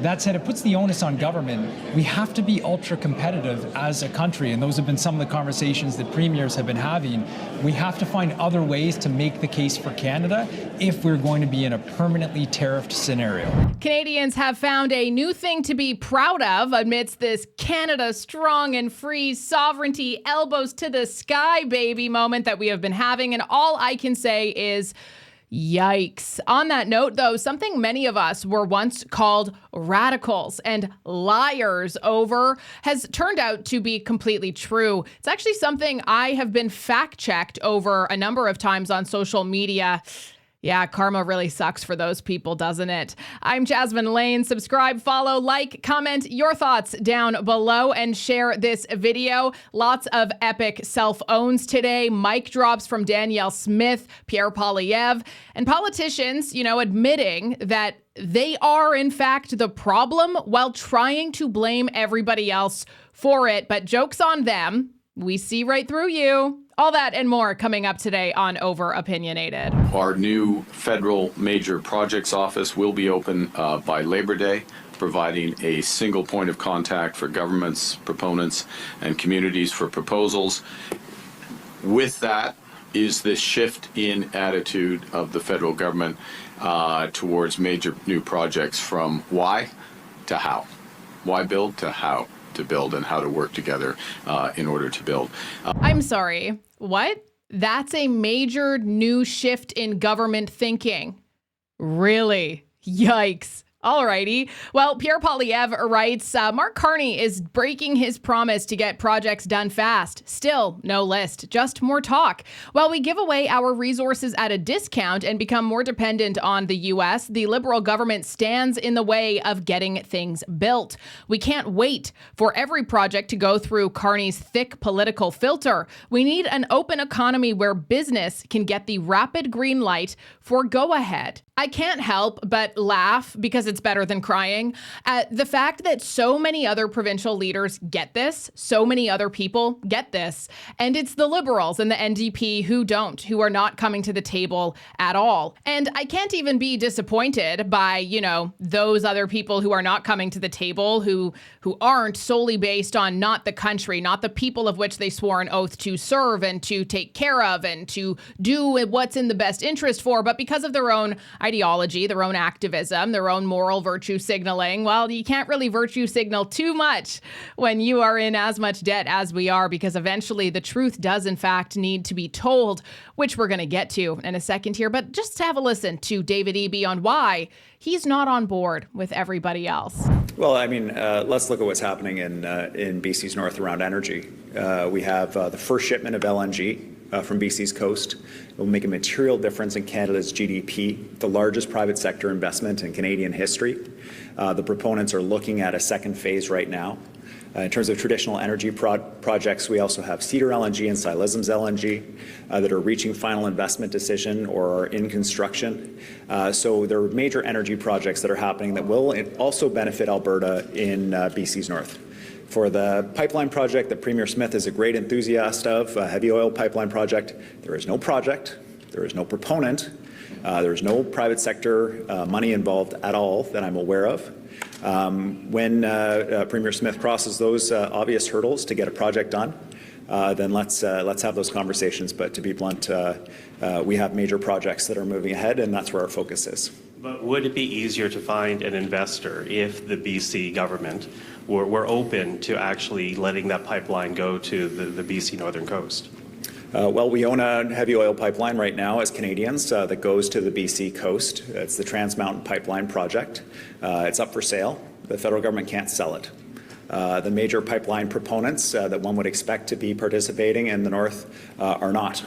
That said, it puts the onus on government. We have to be ultra competitive as a country, and those have been some of the conversations that premiers have been having. We have to find other ways to make the case for Canada if we're going to be in a permanently tariffed scenario. Canadians have found a new thing to be proud of amidst this Canada strong and free, sovereignty, elbows to the sky, baby moment that we have been having. And all I can say is, yikes. On that note, though, something many of us were once called radicals and liars over has turned out to be completely true. It's actually something I have been fact-checked over a number of times on social media. Yeah, karma really sucks for those people, doesn't it? I'm Jasmine Lane. Subscribe, follow, like, comment your thoughts down below and share this video. Lots of epic self-owns today. Mic drops from Danielle Smith, Pierre Poilievre, and politicians, admitting that they are, in fact, the problem while trying to blame everybody else for it. But joke's on them. We see right through you. All that and more coming up today on Over Opinionated. Our new federal major projects office will be open by Labor Day, providing a single point of contact for governments, proponents, and communities for proposals. With that is this shift in attitude of the federal government towards major new projects from why to how. Why build to how to build, and how to work together in order to build. I'm sorry, what? That's a major new shift in government thinking. Really? Yikes. Alrighty. Well, Pierre Poilievre writes, Mark Carney is breaking his promise to get projects done fast. Still, no list, just more talk. While we give away our resources at a discount and become more dependent on the U.S., the Liberal government stands in the way of getting things built. We can't wait for every project to go through Carney's thick political filter. We need an open economy where business can get the rapid green light for go-ahead. I can't help but laugh because it's better than crying at the fact that so many other provincial leaders get this, so many other people get this, and it's the Liberals and the NDP who don't, who are not coming to the table at all. And I can't even be disappointed by, those other people who are not coming to the table, who aren't solely based on not the country, not the people of which they swore an oath to serve and to take care of and to do what's in the best interest for, but because of their own ideology, their own activism, their own moral virtue signaling. Well, you can't really virtue signal too much when you are in as much debt as we are, because eventually the truth does in fact need to be told, which we're going to get to in a second here. But just have a listen to David Eby on why he's not on board with everybody else. Well, let's look at what's happening in BC's north around energy. We have the first shipment of LNG from BC's coast. It will make a material difference in Canada's GDP, the largest private sector investment in Canadian history. The proponents are looking at a second phase right now. In terms of traditional energy projects, we also have Cedar LNG and Silism's LNG that are reaching final investment decision or are in construction. So there are major energy projects that are happening that will also benefit Alberta in BC's north. For the pipeline project that Premier Smith is a great enthusiast of, a heavy oil pipeline project, there is no project, there is no proponent, there is no private sector money involved at all that I'm aware of. When Premier Smith crosses those obvious hurdles to get a project done, then let's have those conversations. But to be blunt, we have major projects that are moving ahead, and that's where our focus is. But would it be easier to find an investor if the BC government were open to actually letting that pipeline go to the BC northern coast? Well, we own a heavy oil pipeline right now as Canadians that goes to the BC coast. It's the Trans Mountain Pipeline project. It's up for sale. The federal government can't sell it. The major pipeline proponents that one would expect to be participating in the north are not.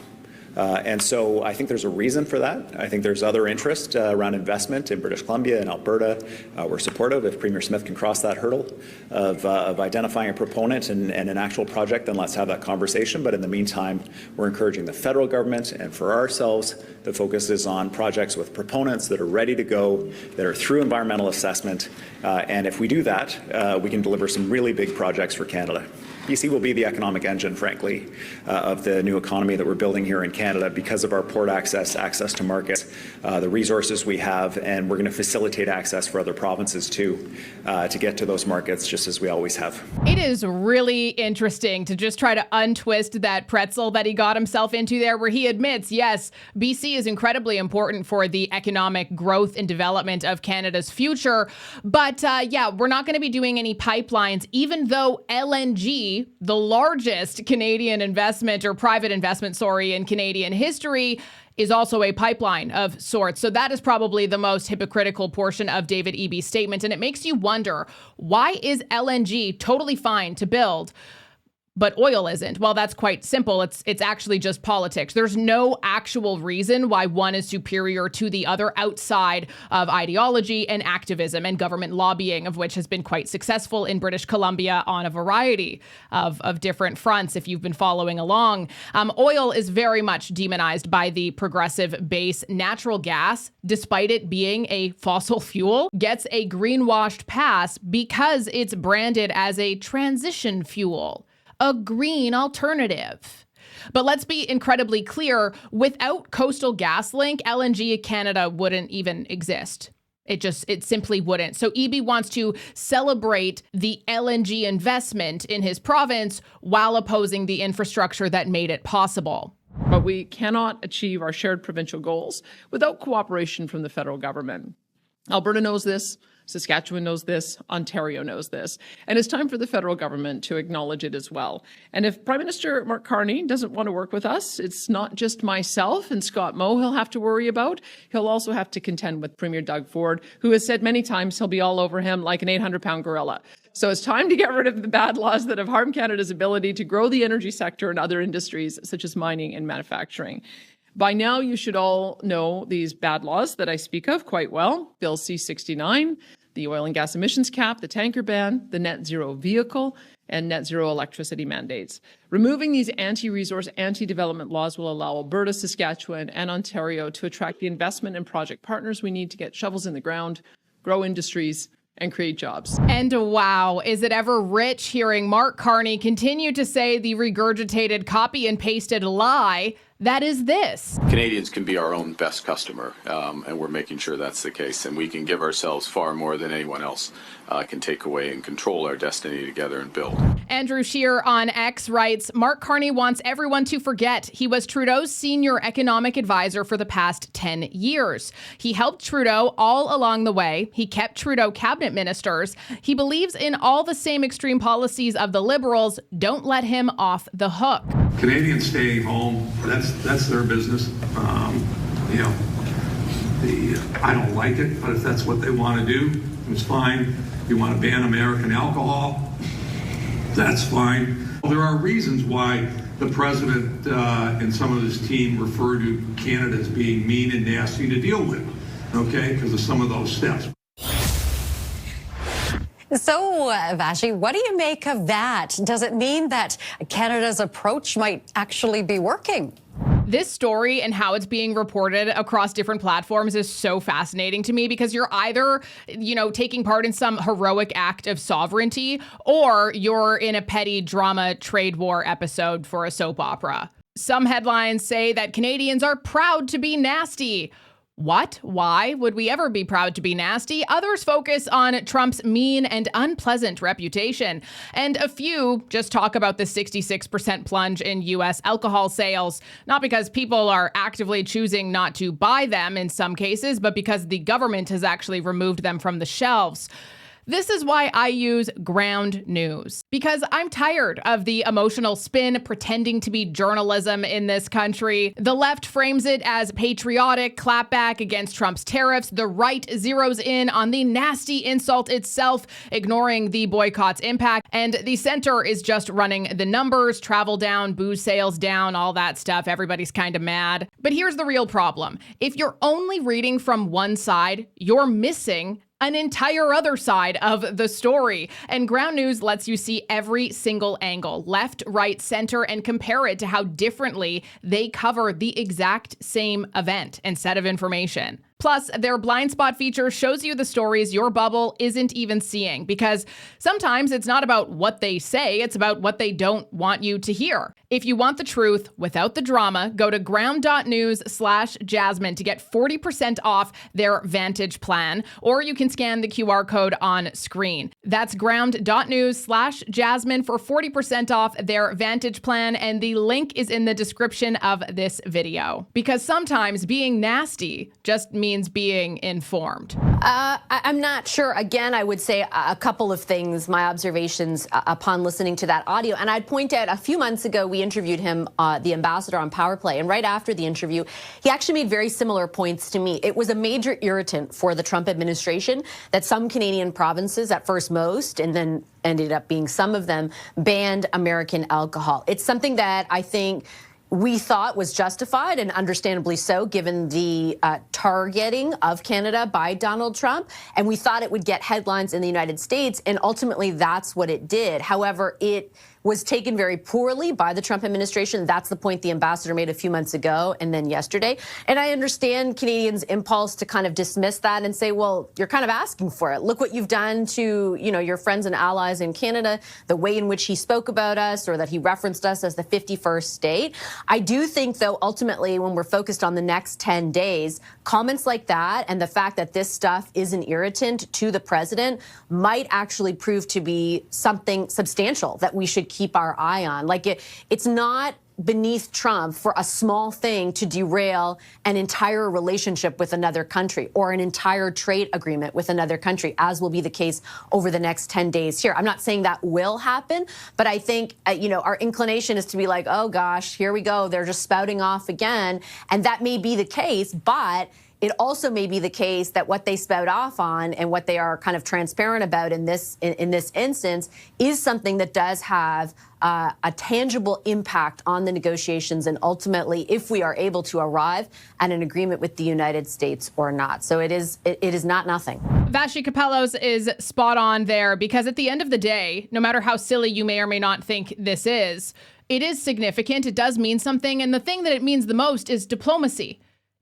And so I think there's a reason for that. I think there's other interest around investment in British Columbia and Alberta. We're supportive if Premier Smith can cross that hurdle of identifying a proponent and an actual project, then let's have that conversation. But in the meantime, we're encouraging the federal government and for ourselves, the focus is on projects with proponents that are ready to go, that are through environmental assessment. And if we do that, we can deliver some really big projects for Canada. BC will be the economic engine, frankly, of the new economy that we're building here in Canada because of our port access to markets, the resources we have, and we're going to facilitate access for other provinces too to get to those markets, just as we always have. It is really interesting to just try to untwist that pretzel that he got himself into there, where he admits, yes, BC is incredibly important for the economic growth and development of Canada's future. But yeah, we're not going to be doing any pipelines, even though LNG, the largest Canadian investment or private investment, in Canadian history, is also a pipeline of sorts. So that is probably the most hypocritical portion of David Eby's statement. And it makes you wonder, why is LNG totally fine to build, but oil isn't? Well, that's quite simple. It's actually just politics. There's no actual reason why one is superior to the other outside of ideology and activism and government lobbying, of which has been quite successful in British Columbia on a variety of different fronts, if you've been following along. Oil is very much demonized by the progressive base. Natural gas, despite it being a fossil fuel, gets a greenwashed pass because it's branded as a transition fuel, a green alternative. But let's be incredibly clear, without Coastal GasLink, LNG Canada wouldn't even exist. It simply wouldn't. So Eby wants to celebrate the LNG investment in his province while opposing the infrastructure that made it possible. But we cannot achieve our shared provincial goals without cooperation from the federal government. Alberta knows this. Saskatchewan knows this, Ontario knows this, and it's time for the federal government to acknowledge it as well. And if Prime Minister Mark Carney doesn't want to work with us, it's not just myself and Scott Moe he'll have to worry about. He'll also have to contend with Premier Doug Ford, who has said many times he'll be all over him like an 800-pound gorilla. So it's time to get rid of the bad laws that have harmed Canada's ability to grow the energy sector and other industries such as mining and manufacturing. By now, you should all know these bad laws that I speak of quite well. Bill C-69, the oil and gas emissions cap, the tanker ban, the net zero vehicle, and net zero electricity mandates. Removing these anti-resource, anti-development laws will allow Alberta, Saskatchewan, and Ontario to attract the investment and project partners we need to get shovels in the ground, grow industries, and create jobs. And wow, is it ever rich hearing Mark Carney continue to say the regurgitated copy and pasted lie that is this. Canadians can be our own best customer, and we're making sure that's the case. And we can give ourselves far more than anyone else can take away and control our destiny together and build. Andrew Scheer on X writes, Mark Carney wants everyone to forget he was Trudeau's senior economic advisor for the past 10 years. He helped Trudeau all along the way. He kept Trudeau cabinet ministers. He believes in all the same extreme policies of the Liberals. Don't let him off the hook. Canadians staying home, that's their business. I don't like it, but if that's what they want to do, it's fine. If you want to ban American alcohol, that's fine. There are reasons why the president and some of his team refer to Canada as being mean and nasty to deal with, okay, because of some of those steps. So, Vashi, what do you make of that? Does it mean that Canada's approach might actually be working? This story and how it's being reported across different platforms is so fascinating to me because you're either, taking part in some heroic act of sovereignty or you're in a petty drama trade war episode for a soap opera. Some headlines say that Canadians are proud to be nasty. What? Why would we ever be proud to be nasty? Others focus on Trump's mean and unpleasant reputation. And a few just talk about the 66% plunge in U.S. alcohol sales, not because people are actively choosing not to buy them in some cases, but because the government has actually removed them from the shelves. This is why I use ground news, because I'm tired of the emotional spin pretending to be journalism in this country. The left frames it as patriotic clapback against Trump's tariffs. The right zeroes in on the nasty insult itself, ignoring the boycott's impact. And the center is just running the numbers, travel down, booze sales down, all that stuff. Everybody's kind of mad. But here's the real problem. If you're only reading from one side, you're missing an entire other side of the story. And Ground News lets you see every single angle, left, right, center, and compare it to how differently they cover the exact same event and set of information. Plus, their blind spot feature shows you the stories your bubble isn't even seeing, because sometimes it's not about what they say, it's about what they don't want you to hear. If you want the truth without the drama, go to ground.news/Jasmine to get 40% off their Vantage plan, or you can scan the QR code on screen. That's ground.news/Jasmine for 40% off their Vantage plan, and the link is in the description of this video. Because sometimes being nasty just means being informed. I'm not sure. Again, I would say a couple of things, my observations upon listening to that audio. And I'd point out a few months ago, we interviewed him, the ambassador, on Power Play. And right after the interview, he actually made very similar points to me. It was a major irritant for the Trump administration that some Canadian provinces, at first most, and then ended up being some of them, banned American alcohol. It's something that I think we thought was justified, and understandably so, given the targeting of Canada by Donald Trump. And we thought it would get headlines in the United States, and ultimately that's what it did. However, it was taken very poorly by the Trump administration. That's the point the ambassador made a few months ago and then yesterday. And I understand Canadians' impulse to kind of dismiss that and say, well, you're kind of asking for it. Look what you've done to, your friends and allies in Canada, the way in which he spoke about us, or that he referenced us as the 51st state. I do think, though, ultimately, when we're focused on the next 10 days, comments like that and the fact that this stuff is an irritant to the president might actually prove to be something substantial that we should keep our eye on. Like, it's not beneath Trump for a small thing to derail an entire relationship with another country or an entire trade agreement with another country, as will be the case over the next 10 days here. I'm not saying that will happen, but I think, our inclination is to be like, oh gosh, here we go. They're just spouting off again. And that may be the case, but it also may be the case that what they spout off on and what they are kind of transparent about in this instance is something that does have a tangible impact on the negotiations, and ultimately if we are able to arrive at an agreement with the United States or not. So it is not nothing. Vassy Kapelos is spot on there, because at the end of the day, no matter how silly you may or may not think this is, it is significant. It does mean something. And the thing that it means the most is diplomacy.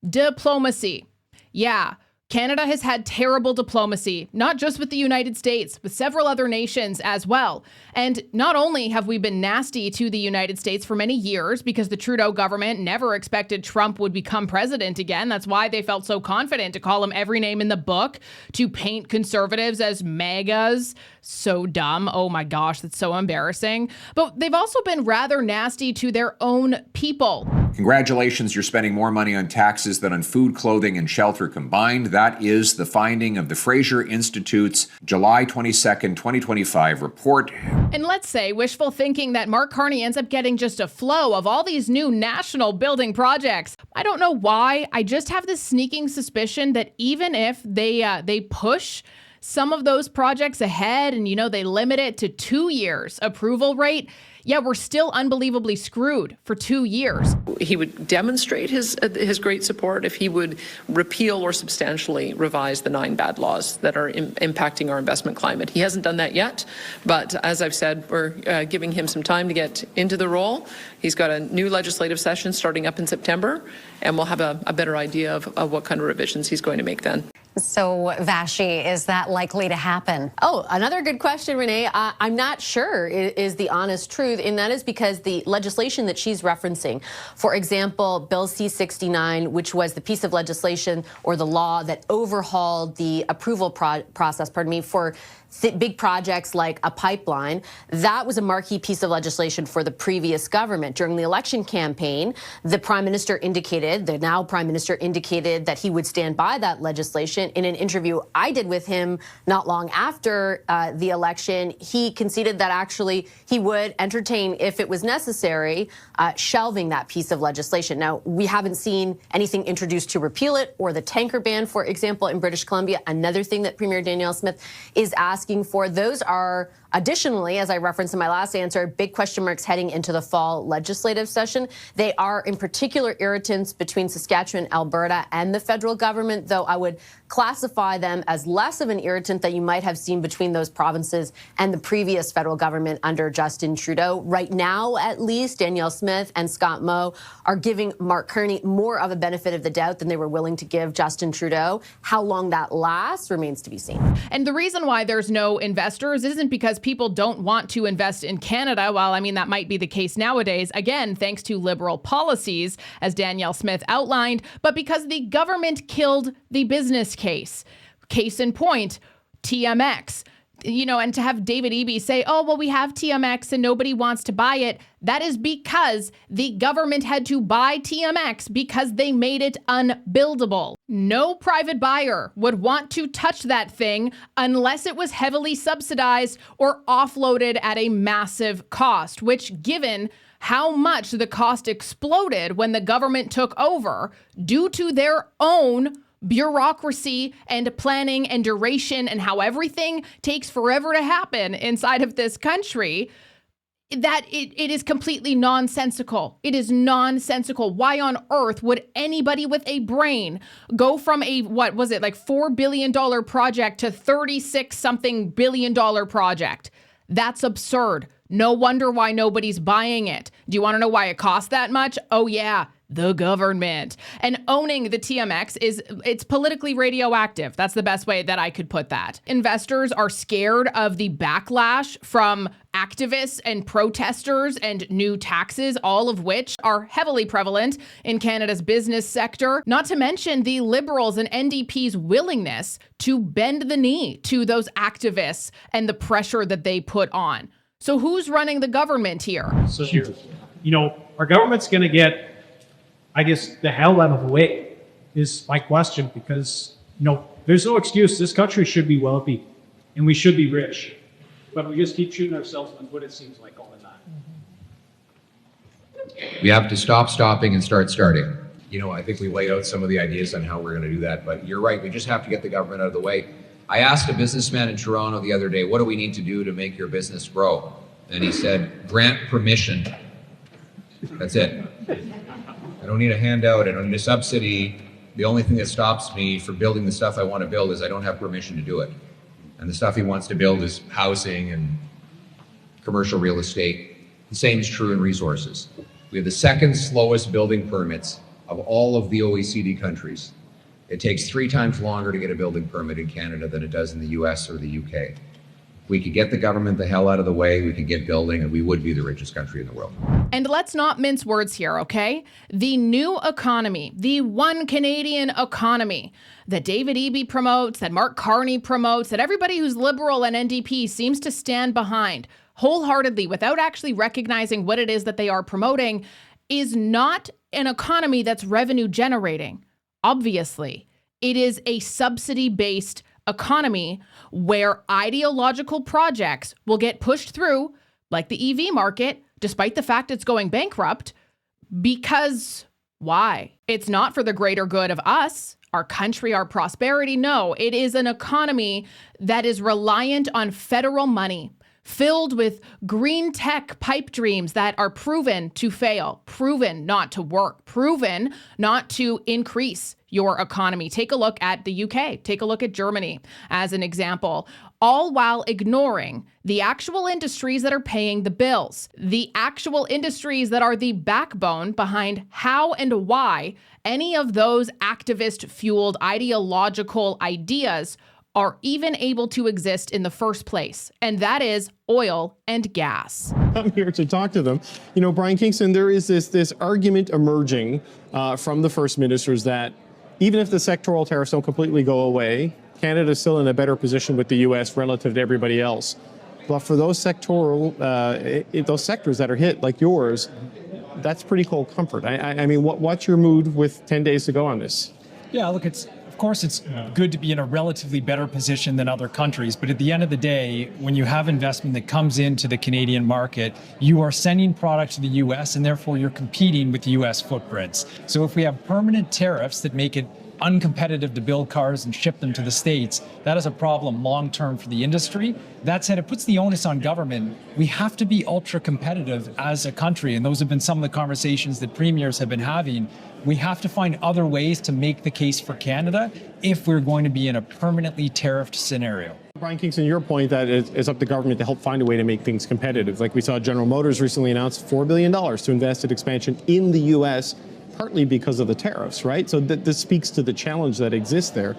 Diplomacy. Yeah, Canada has had terrible diplomacy, not just with the United States, with several other nations as well. And not only have we been nasty to the United States for many years, because the Trudeau government never expected Trump would become president again. That's why they felt so confident to call him every name in the book, to paint conservatives as MAGAs. So dumb. Oh my gosh, that's so embarrassing. But they've also been rather nasty to their own people. Congratulations, you're spending more money on taxes than on food, clothing, and shelter combined. That is the finding of the Fraser Institute's July 22nd, 2025 report. And let's say wishful thinking that Mark Carney ends up getting just a flow of all these new national building projects. I don't know why. I just have this sneaking suspicion that even if they push some of those projects ahead and, they limit it to 2 years approval rate, yeah, we're still unbelievably screwed for 2 years. He would demonstrate his great support if he would repeal or substantially revise the 9 bad laws that are impacting our investment climate. He hasn't done that yet, but as I've said, we're giving him some time to get into the role. He's got a new legislative session starting up in September, and we'll have a better idea of what kind of revisions he's going to make then. So, Vassy, is that likely to happen? Oh, another good question, Renee. I'm not sure is the honest truth, and that is because the legislation that she's referencing, for example, Bill C-69, which was the piece of legislation or the law that overhauled the approval process, for big projects like a pipeline, that was a marquee piece of legislation for the previous government. During the election campaign, the now Prime Minister indicated that he would stand by that legislation. In an interview I did with him not long after the election, he conceded that actually he would entertain, if it was necessary, shelving that piece of legislation. Now, we haven't seen anything introduced to repeal it, or the tanker ban, for example, in British Columbia, another thing that Premier Danielle Smith is asking for. Those are, additionally, as I referenced in my last answer, big question marks heading into the fall legislative session. They are in particular irritants between Saskatchewan, Alberta, and the federal government, though I would classify them as less of an irritant that you might have seen between those provinces and the previous federal government under Justin Trudeau. Right now, at least, Danielle Smith and Scott Moe are giving Mark Carney more of a benefit of the doubt than they were willing to give Justin Trudeau. How long that lasts remains to be seen. And the reason why there's no investors isn't because people don't want to invest in Canada. Well, I mean, that might be the case nowadays, again, thanks to Liberal policies, as Danielle Smith outlined, but because the government killed the business case. Case in point, TMX. And to have David Eby say, oh, well, we have TMX and nobody wants to buy it. That is because the government had to buy TMX because they made it unbuildable. No private buyer would want to touch that thing unless it was heavily subsidized or offloaded at a massive cost, which, given how much the cost exploded when the government took over due to their own bureaucracy and planning and duration and how everything takes forever to happen inside of this country, that it is completely nonsensical. It is nonsensical. Why on earth would anybody with a brain go from a, $4 billion project to 36-something billion dollar project? That's absurd. No wonder why nobody's buying it. Do you want to know why it costs that much? Oh yeah, the government. And owning the TMX it's politically radioactive. That's the best way that I could put that. Investors are scared of the backlash from activists and protesters and new taxes, all of which are heavily prevalent in Canada's business sector. Not to mention the Liberals and NDP's willingness to bend the knee to those activists and the pressure that they put on. So who's running the government here? So, our government's going to get, I guess, the hell out of the way is my question, because, there's no excuse. This country should be wealthy and we should be rich, but we just keep shooting ourselves in the foot, it seems like, all the time. We have to stop stopping and start starting. I think we laid out some of the ideas on how we're going to do that, but you're right. We just have to get the government out of the way. I asked a businessman in Toronto the other day, what do we need to do to make your business grow? And he said, grant permission. That's it. I don't need a handout. I don't need a subsidy. The only thing that stops me from building the stuff I want to build is I don't have permission to do it. And the stuff he wants to build is housing and commercial real estate. The same is true in resources. We have the second slowest building permits of all of the OECD countries. It takes 3 times longer to get a building permit in Canada than it does in the US or the UK. We could get the government the hell out of the way, we could get building, and we would be the richest country in the world. And let's not mince words here, okay? The new economy, the one Canadian economy that David Eby promotes, that Mark Carney promotes, that everybody who's Liberal and NDP seems to stand behind wholeheartedly without actually recognizing what it is that they are promoting, is not an economy that's revenue generating. Obviously, it is a subsidy-based economy where ideological projects will get pushed through, like the EV market, despite the fact it's going bankrupt, because why? It's not for the greater good of us, our country, our prosperity. No, it is an economy that is reliant on federal money, filled with green tech pipe dreams that are proven to fail, proven not to work, proven not to increase your economy. Take a look at the UK, take a look at Germany as an example, all while ignoring the actual industries that are paying the bills, the actual industries that are the backbone behind how and why any of those activist-fueled ideological ideas are even able to exist in the first place, and that is oil and gas. I'm here to talk to them. Brian Kingston, there is this argument emerging from the First Ministers that even if the sectoral tariffs don't completely go away, Canada is still in a better position with the U.S. relative to everybody else. But for those sectoral, those sectors that are hit, like yours, that's pretty cold comfort. I mean, what's your mood with 10 days to go on this? Yeah, look, of course, it's good to be in a relatively better position than other countries. But at the end of the day, when you have investment that comes into the Canadian market, you are sending product to the U.S. and therefore you're competing with U.S. footprints. So if we have permanent tariffs that make it uncompetitive to build cars and ship them to the States. That is a problem long-term for the industry. That said, it puts the onus on government. We have to be ultra competitive as a country, and those have been some of the conversations that premiers have been having. We have to find other ways to make the case for Canada if we're going to be in a permanently tariffed scenario. Brian Kingston, your point that it's up to government to help find a way to make things competitive. Like we saw General Motors recently announce $4 billion to invest in expansion in the U.S., partly because of the tariffs, right? So this speaks to the challenge that exists there.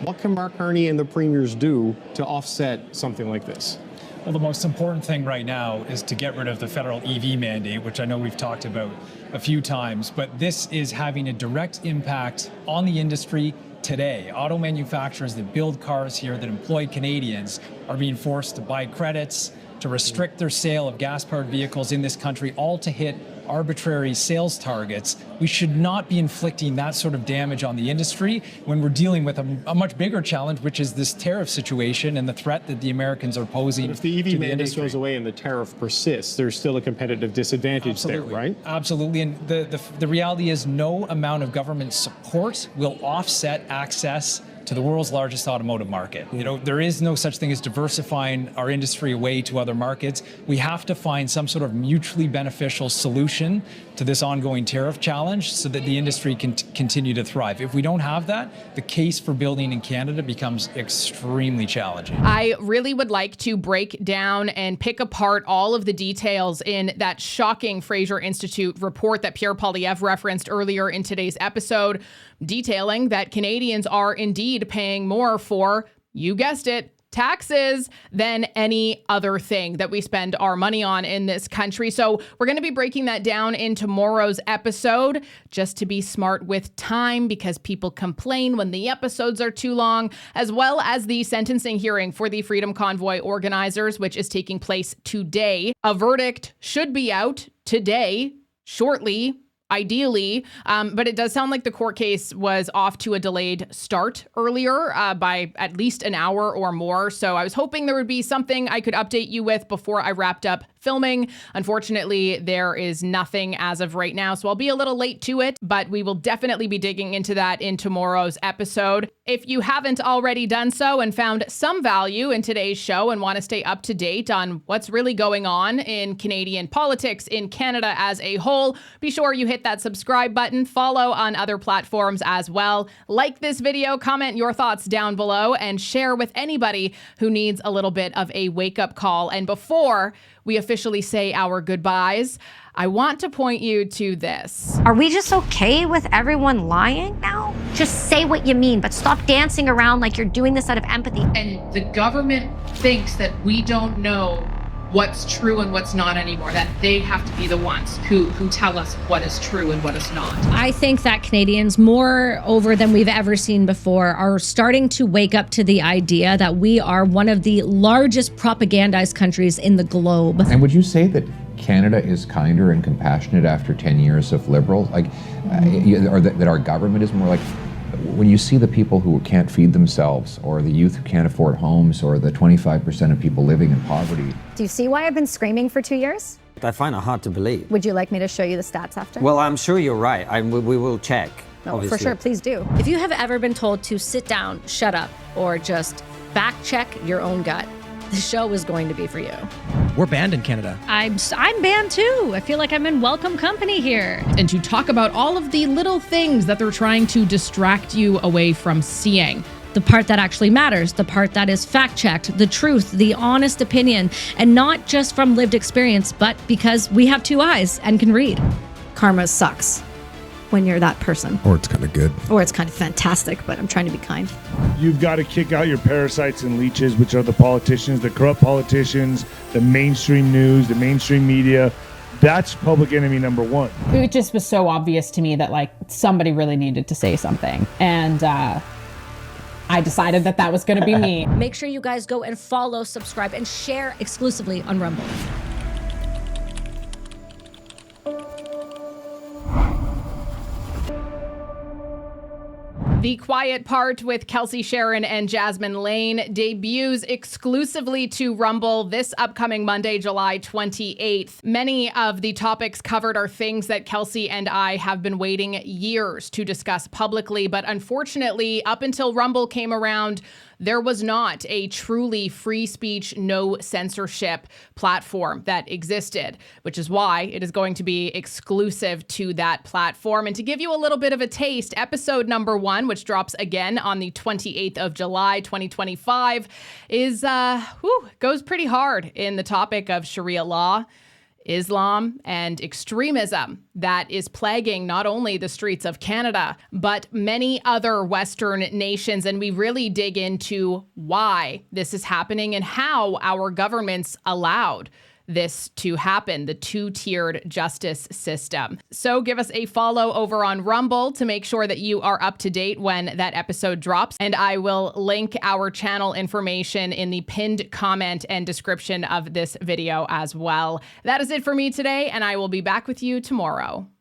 What can Mark Carney and the premiers do to offset something like this? Well, the most important thing right now is to get rid of the federal EV mandate, which I know we've talked about a few times, but this is having a direct impact on the industry today. Auto manufacturers that build cars here that employ Canadians are being forced to buy credits, to restrict their sale of gas-powered vehicles in this country, all to hit arbitrary sales targets. We should not be inflicting that sort of damage on the industry when we're dealing with a much bigger challenge, which is this tariff situation and the threat that the Americans are posing. But if the EV mandate goes away and the tariff persists, there's still a competitive disadvantage there, right? Absolutely. And the reality is no amount of government support will offset access to the world's largest automotive market. You know, there is no such thing as diversifying our industry away to other markets. We have to find some sort of mutually beneficial solution to this ongoing tariff challenge so that the industry can continue to thrive. If we don't have that, the case for building in Canada becomes extremely challenging. I really would like to break down and pick apart all of the details in that shocking Fraser Institute report that Pierre Poilievre referenced earlier in today's episode, detailing that Canadians are indeed paying more for, you guessed it, taxes than any other thing that we spend our money on in this country. So we're going to be breaking that down in tomorrow's episode, just to be smart with time, because people complain when the episodes are too long, as well as the sentencing hearing for the Freedom Convoy organizers, which is taking place today. A verdict should be out today, shortly, ideally, but it does sound like the court case was off to a delayed start earlier by at least an hour or more. So I was hoping there would be something I could update you with before I wrapped up filming. Unfortunately, there is nothing as of right now, so I'll be a little late to it, but we will definitely be digging into that in tomorrow's episode. If you haven't already done so and found some value in today's show and want to stay up to date on what's really going on in Canadian politics, in Canada as a whole, be sure you hit that subscribe button, follow on other platforms as well. Like this video, comment your thoughts down below, and share with anybody who needs a little bit of a wake-up call. And before we officially say our goodbyes, I want to point you to this. Are we just okay with everyone lying now? Just say what you mean, but stop dancing around like you're doing this out of empathy. And the government thinks that we don't know what's true and what's not anymore, that they have to be the ones who tell us what is true and what is not. I think that Canadians, more over than we've ever seen before, are starting to wake up to the idea that we are one of the largest propagandized countries in the globe. And would you say that Canada is kinder and compassionate after 10 years of Liberal? Like, or that our government is more like, when you see the people who can't feed themselves, or the youth who can't afford homes, or the 25% of people living in poverty. Do you see why I've been screaming for 2 years? I find it hard to believe. Would you like me to show you the stats after? Well, I'm sure you're right. We will check. No, obviously. for sure, please do. If you have ever been told to sit down, shut up, or just fact check your own gut, the show is going to be for you. We're banned in Canada. I'm banned too. I feel like I'm in welcome company here. And to talk about all of the little things that they're trying to distract you away from seeing. The part that actually matters, the part that is fact-checked, the truth, the honest opinion, and not just from lived experience, but because we have two eyes and can read. Karma sucks when you're that person. Or it's kind of good. Or it's kind of fantastic, but I'm trying to be kind. You've got to kick out your parasites and leeches, which are the politicians, the corrupt politicians, the mainstream news, the mainstream media. That's public enemy number one. It just was so obvious to me that like somebody really needed to say something. And I decided that was going to be me. Make sure you guys go and follow, subscribe, and share exclusively on Rumble. The Quiet Part with Kelsey Sharon and Jasmine Lane debuts exclusively to Rumble this upcoming Monday, July 28th. Many of the topics covered are things that Kelsey and I have been waiting years to discuss publicly, but unfortunately, up until Rumble came around, there was not a truly free speech, no censorship platform that existed, which is why it is going to be exclusive to that platform. And to give you a little bit of a taste, episode number 1, which drops again on the 28th of July, 2025, goes pretty hard in the topic of Sharia law, Islam, and extremism that is plaguing not only the streets of Canada, but many other Western nations. And we really dig into why this is happening and how our governments allowed this to happen, the two-tiered justice system. So give us a follow over on Rumble to make sure that you are up to date when that episode drops. And I will link our channel information in the pinned comment and description of this video as well. That is it for me today, and I will be back with you tomorrow.